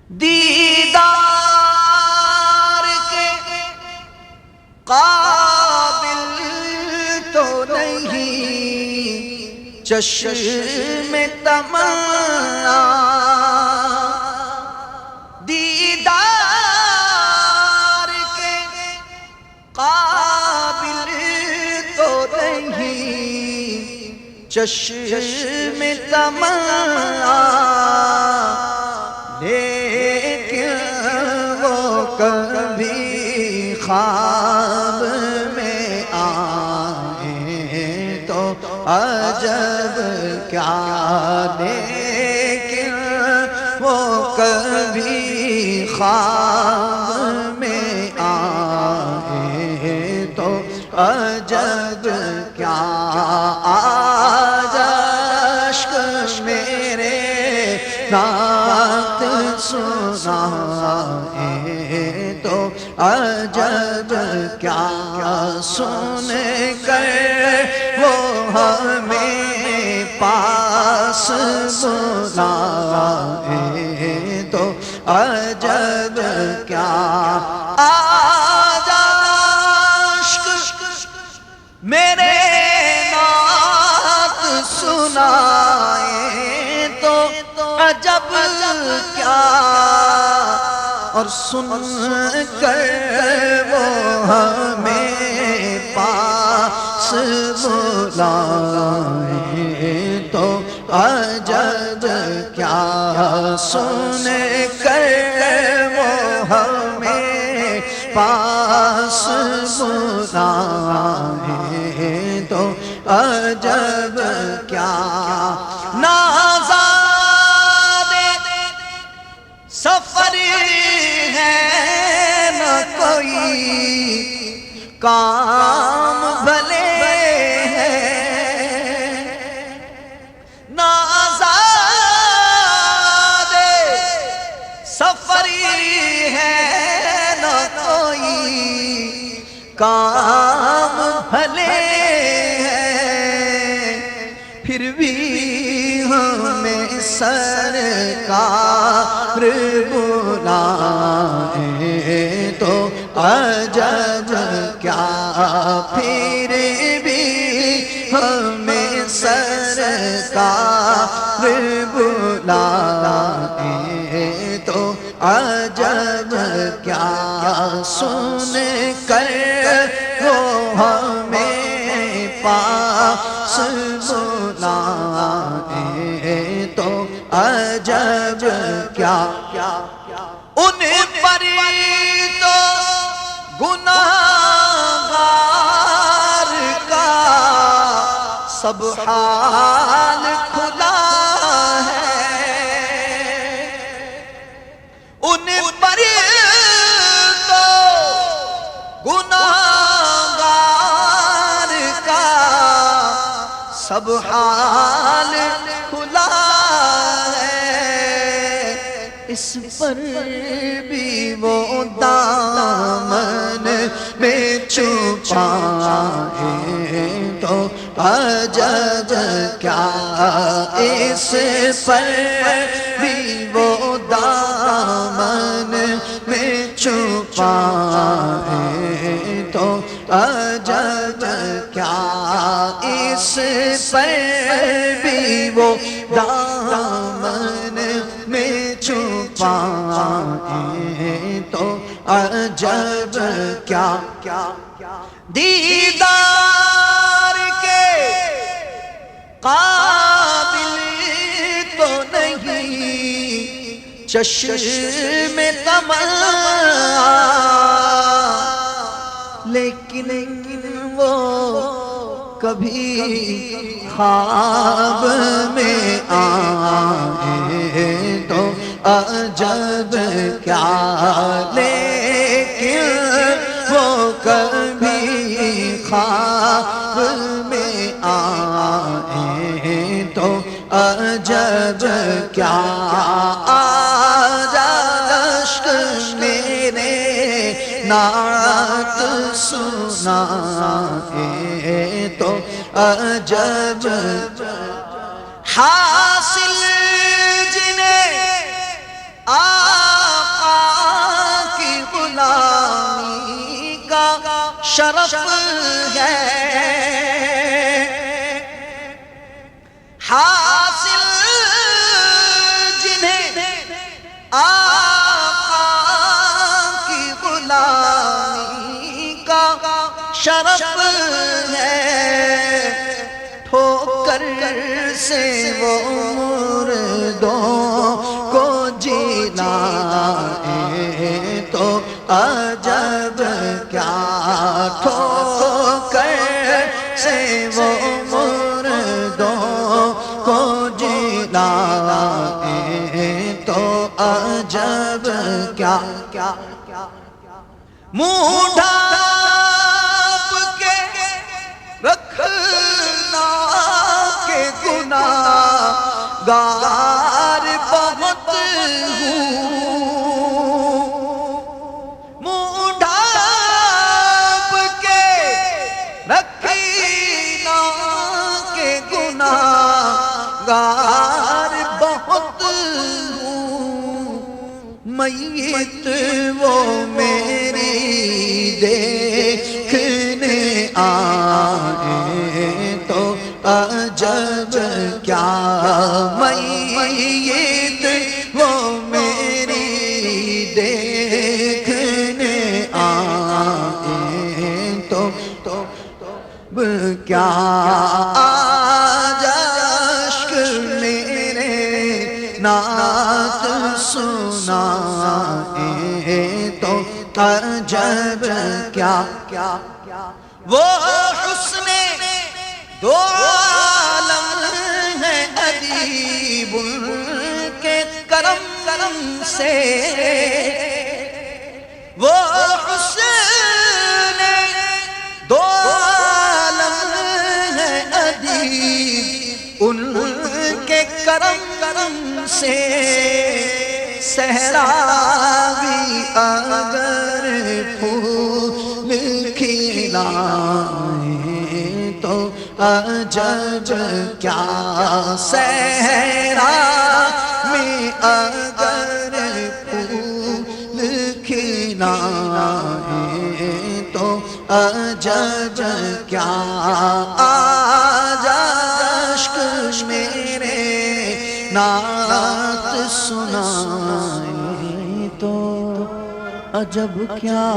دیدار کے قابل تو نہیں چشم تمنا، دیدار کے قابل تو نہیں چشم تمنا، لیکن وہ کبھی خواب میں آئیں تو عجب کیا، لیکن وہ کبھی خواب میں آئیں تو عجب کیا، آج اشک میرے نعت سنائیں تو عجب کیا، سن کر وہ ہمیں پاس بلائیں تو عجب کیا، آج اشک میرے نعت سنائیں تو عجب کیا، اور سن کر وہ ہمیں پاس بلائیں تو عجب کیا، سن کر وہ ہمیں پاس بلائیں تو عجب کیا، سفر ہے نہ کوئی کام بھلے ہیں، نازاد سفر ہے نہ کوئی کام بھلے ہیں، پھر بھی ہمیں سرکار بلائیں تو عجب کیا، پھر بھی ہمیں سرکار بلائیں تو عجب کیا، سن کر وہ ہمیں پاس بلائیں تو عجب کیا، ان پر تو گناہگار کا سب حال کھلا ہے، ان پر تو گناہگار کا سب حال کھلا ہے، اس پر بھی وہ دامن میں چھپائیں تو عجب کیا، اس پر بھی وہ دامن میں چھپائیں تو عجب کیا، اس پر بھی وہ دامن میں چھپائیں تو عجب کیا، دیدار کے قابل تو نہیں چشم تمنا، لیکن وہ کبھی خواب میں آئیں تو عجب کیا، لیکن وہ کبھی خواب میں آئیں تو عجب کیا، آج اشک میرے نعت سنائیں تو عجب حاصل جنہیں شرف ہے حاصل جنہیں آقا کی غلامی کا شرف ہے، ٹھوکر سے وہ مردوں کو جلائے تو عجب کیا، ٹھوکر سے وہ مردوں کو جلائے تو عجب کیا، منہ ڈھانپ کے رکھنا کہ گناہگار بہت ہوں، منہ ڈھانپ کے رکھنا کہ گناہگار بہت ہوں، میت وہ میری دیکھنے آئے تو عجب کیا، میت وہ میری دیکھنے آئے تو کیا، آج اشک میرے نعت سنائے تو عجب کیا، وہ حسن دو عالم ہے ادیب کے کرم سے، وہ حسن دو عالم ہے ادیب ان کے کرم سے، صحراوی اگر پھول کھلائے تو عجب کیا، صحرا میں اگر پھول کھلائے تو عجب کیا، آج اشک میرے نعت سنائے تو عجب کیا۔